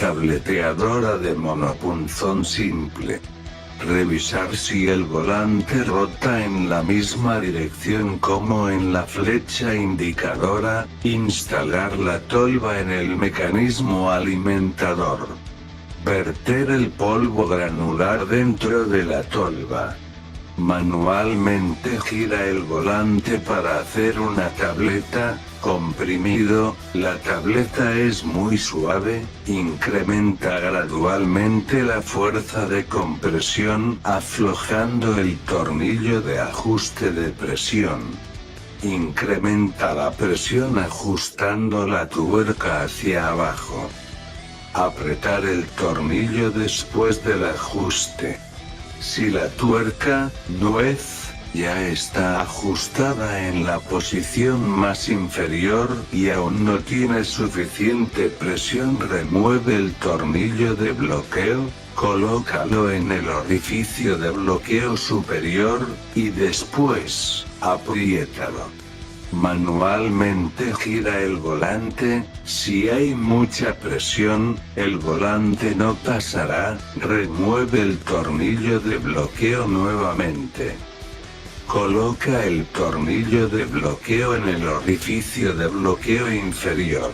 tableteadora de monopunzón simple. Revisar si el volante rota en la misma dirección como en la flecha indicadora. Instalar la tolva en el mecanismo alimentador. Verter el polvo granular dentro de la tolva. Manualmente gira el volante para hacer una tableta. Comprimido, la tableta es muy suave, incrementa gradualmente la fuerza de compresión aflojando el tornillo de ajuste de presión. Incrementa la presión ajustando la tuerca hacia abajo. Apretar el tornillo después del ajuste. Si la tuerca, nuez, ya está ajustada en la posición más inferior y aún no tiene suficiente presión, remueve el tornillo de bloqueo, colócalo en el orificio de bloqueo superior, y después, apriétalo. Manualmente gira el volante. Si hay mucha presión, el volante no pasará. Remueve el tornillo de bloqueo nuevamente. Coloca el tornillo de bloqueo en el orificio de bloqueo inferior.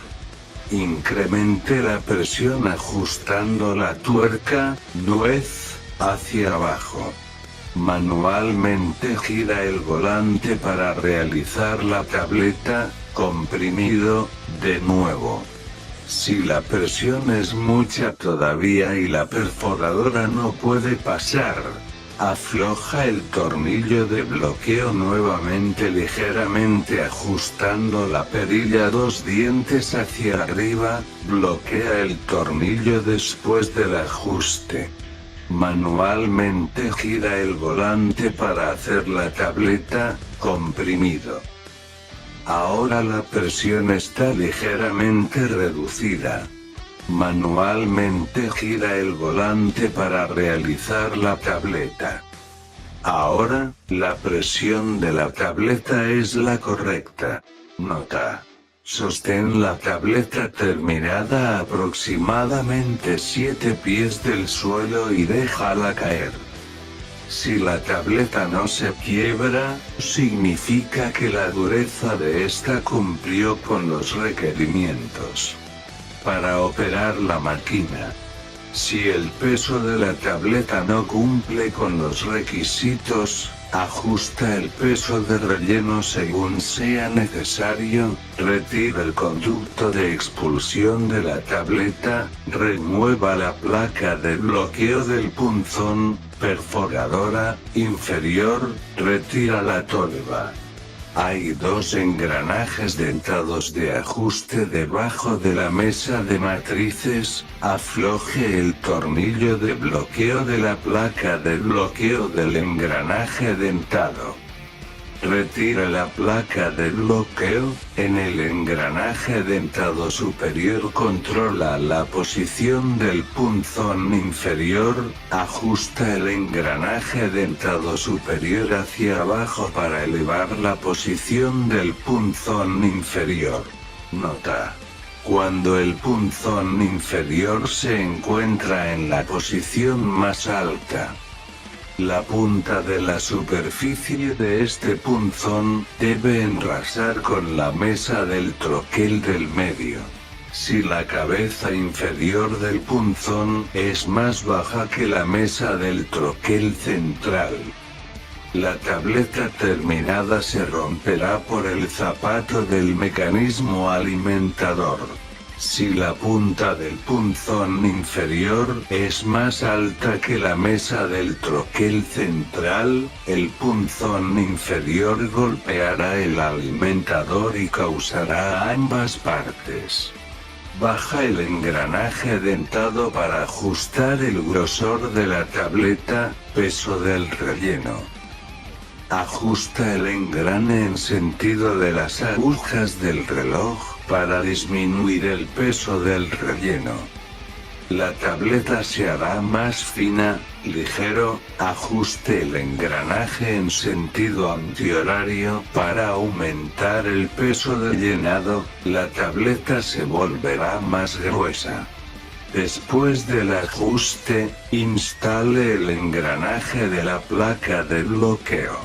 Incremente la presión ajustando la tuerca, nuez, hacia abajo. Manualmente gira el volante para realizar la tableta, comprimido, de nuevo. Si la presión es mucha todavía y la perforadora no puede pasar, afloja el tornillo de bloqueo nuevamente ligeramente ajustando la perilla dos dientes hacia arriba, bloquea el tornillo después del ajuste. Manualmente gira el volante para hacer la tableta, comprimido. Ahora la presión está ligeramente reducida. Manualmente gira el volante para realizar la tableta. Ahora, la presión de la tableta es la correcta. Nota. Sostén la tableta terminada a aproximadamente 7 pies del suelo y déjala caer. Si la tableta no se quiebra, significa que la dureza de esta cumplió con los requerimientos para operar la máquina. Si el peso de la tableta no cumple con los requisitos, ajusta el peso de relleno según sea necesario, retira el conducto de expulsión de la tableta, remueva la placa de bloqueo del punzón, perforadora, inferior, retira la tolva. Hay dos engranajes dentados de ajuste debajo de la mesa de matrices. Afloje el tornillo de bloqueo de la placa de bloqueo del engranaje dentado. Retira la placa de bloqueo. En el engranaje dentado superior controla la posición del punzón inferior. Ajusta el engranaje dentado superior hacia abajo para elevar la posición del punzón inferior. Nota. Cuando el punzón inferior se encuentra en la posición más alta, la punta de la superficie de este punzón debe enrasar con la mesa del troquel del medio. Si la cabeza inferior del punzón es más baja que la mesa del troquel central, la tableta terminada se romperá por el zapato del mecanismo alimentador. Si la punta del punzón inferior es más alta que la mesa del troquel central, el punzón inferior golpeará el alimentador y causará a ambas partes. Baja el engranaje dentado para ajustar el grosor de la tableta, peso del relleno. Ajusta el engrane en sentido de las agujas del reloj para disminuir el peso del relleno. La tableta se hará más fina, ligero. Ajuste el engranaje en sentido antihorario para aumentar el peso de llenado. La tableta se volverá más gruesa. Después del ajuste, instale el engranaje de la placa de bloqueo.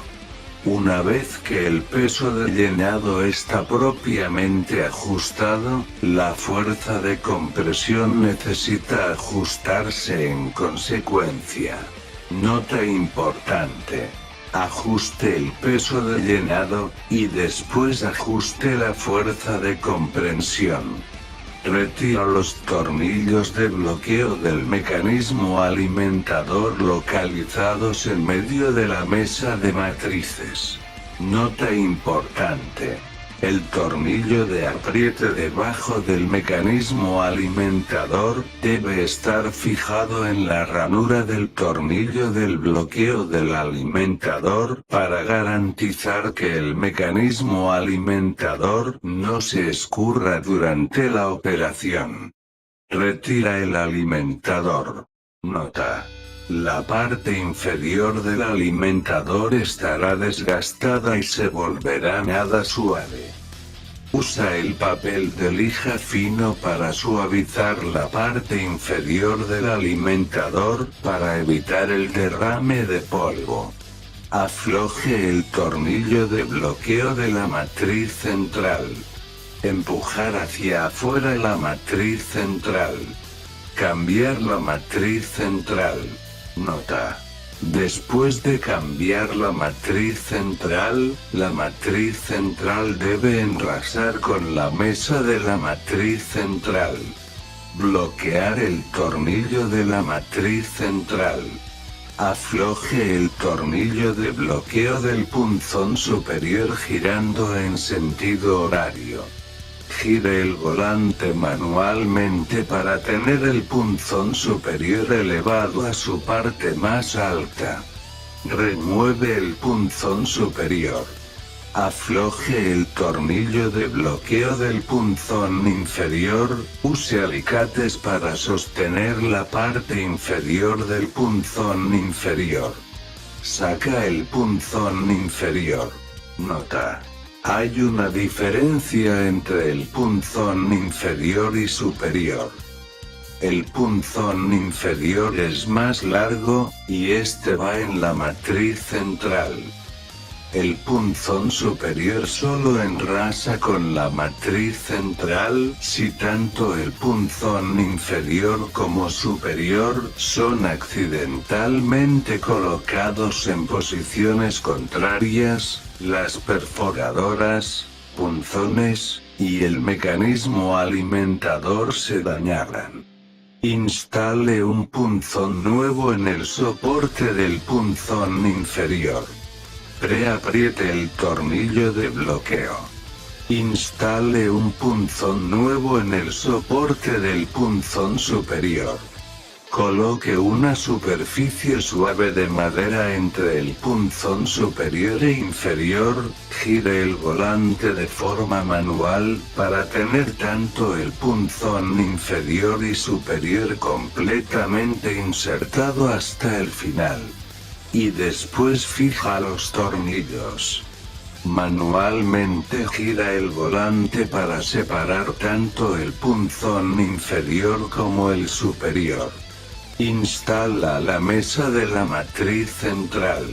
Una vez que el peso de llenado está propiamente ajustado, la fuerza de compresión necesita ajustarse en consecuencia. Nota importante: ajuste el peso de llenado, y después ajuste la fuerza de compresión. Retira los tornillos de bloqueo del mecanismo alimentador localizados en medio de la mesa de matrices. Nota importante: el tornillo de apriete debajo del mecanismo alimentador debe estar fijado en la ranura del tornillo del bloqueo del alimentador para garantizar que el mecanismo alimentador no se escurra durante la operación. Retira el alimentador. Nota: la parte inferior del alimentador estará desgastada y se volverá nada suave. Usa el papel de lija fino para suavizar la parte inferior del alimentador para evitar el derrame de polvo. Afloje el tornillo de bloqueo de la matriz central. Empujar hacia afuera la matriz central. Cambiar la matriz central. Nota: después de cambiar la matriz central debe enrasar con la mesa de la matriz central. Bloquear el tornillo de la matriz central. Afloje el tornillo de bloqueo del punzón superior girando en sentido horario. Gire el volante manualmente para tener el punzón superior elevado a su parte más alta. Remueve el punzón superior. Afloje el tornillo de bloqueo del punzón inferior, use alicates para sostener la parte inferior del punzón inferior. Saca el punzón inferior. Nota: hay una diferencia entre el punzón inferior y superior. El punzón inferior es más largo, y este va en la matriz central. El punzón superior solo enrasa con la matriz central si tanto el punzón inferior como superior son accidentalmente colocados en posiciones contrarias. Las perforadoras, punzones, y el mecanismo alimentador se dañarán. Instale un punzón nuevo en el soporte del punzón inferior. Preapriete el tornillo de bloqueo. Instale un punzón nuevo en el soporte del punzón superior. Coloque una superficie suave de madera entre el punzón superior e inferior, gire el volante de forma manual para tener tanto el punzón inferior y superior completamente insertado hasta el final. Y después fija los tornillos. Manualmente gira el volante para separar tanto el punzón inferior como el superior. Instala la mesa de la matriz central.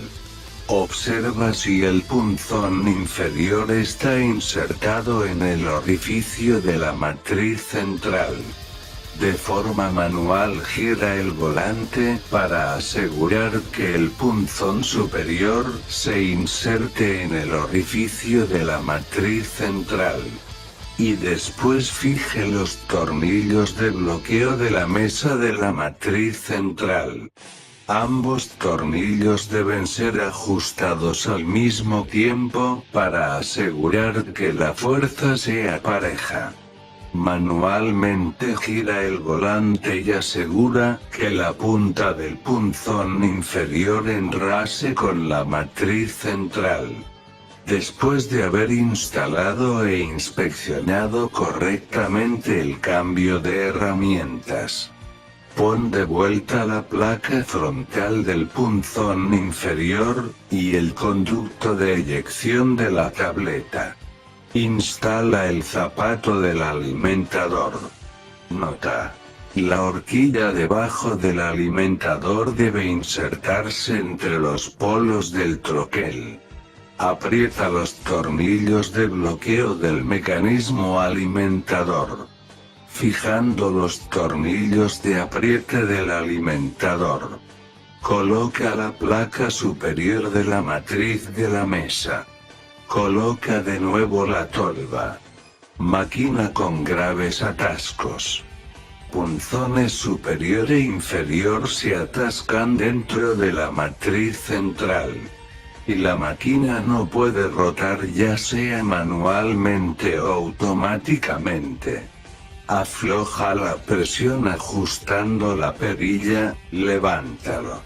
Observa si el punzón inferior está insertado en el orificio de la matriz central. De forma manual gira el volante para asegurar que el punzón superior se inserte en el orificio de la matriz central. Y después fije los tornillos de bloqueo de la mesa de la matriz central. Ambos tornillos deben ser ajustados al mismo tiempo para asegurar que la fuerza sea pareja. Manualmente gira el volante y asegura que la punta del punzón inferior enrase con la matriz central. Después de haber instalado e inspeccionado correctamente el cambio de herramientas, pon de vuelta la placa frontal del punzón inferior y el conducto de eyección de la tableta. Instala el zapato del alimentador. Nota: La horquilla debajo del alimentador debe insertarse entre los polos del troquel. Aprieta los tornillos de bloqueo del mecanismo alimentador. Fijando los tornillos de apriete del alimentador. Coloca la placa superior de la matriz de la mesa. Coloca de nuevo la tolva. Máquina con graves atascos. Punzones superior e inferior se atascan dentro de la matriz central. Y la máquina no puede rotar ya sea manualmente o automáticamente. Afloja la presión ajustando la perilla, levántalo.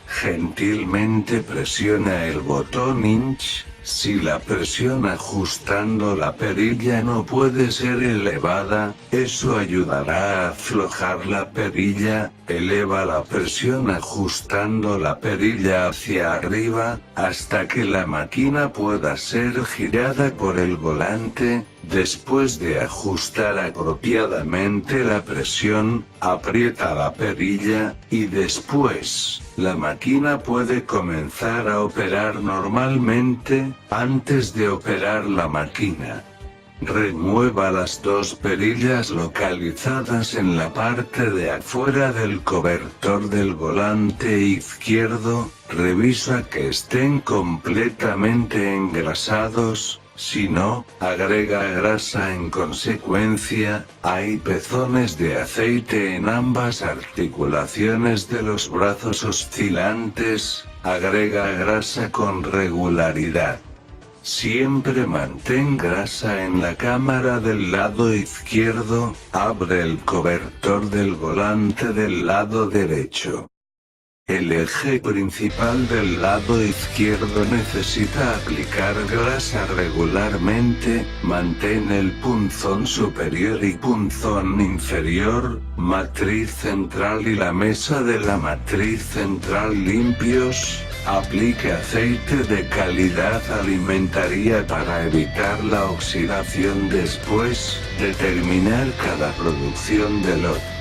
Gentilmente presiona el botón INCH. Si la presión ajustando la perilla no puede ser elevada, eso ayudará a aflojar la perilla. Eleva la presión ajustando la perilla hacia arriba, hasta que la máquina pueda ser girada por el volante. Después de ajustar apropiadamente la presión, aprieta la perilla, y después, la máquina puede comenzar a operar normalmente. Antes de operar la máquina, remueva las dos perillas localizadas en la parte de afuera del cobertor del volante izquierdo. Revisa que estén completamente engrasados. Si no, agrega grasa en consecuencia. Hay pezones de aceite en ambas articulaciones de los brazos oscilantes. Agrega grasa con regularidad. Siempre mantén grasa en la cámara del lado izquierdo. Abre el cobertor del volante del lado derecho. El eje principal del lado izquierdo necesita aplicar grasa regularmente. Mantén el punzón superior y punzón inferior, matriz central y la mesa de la matriz central limpios. Aplique aceite de calidad alimentaria para evitar la oxidación después de terminar cada producción de lote.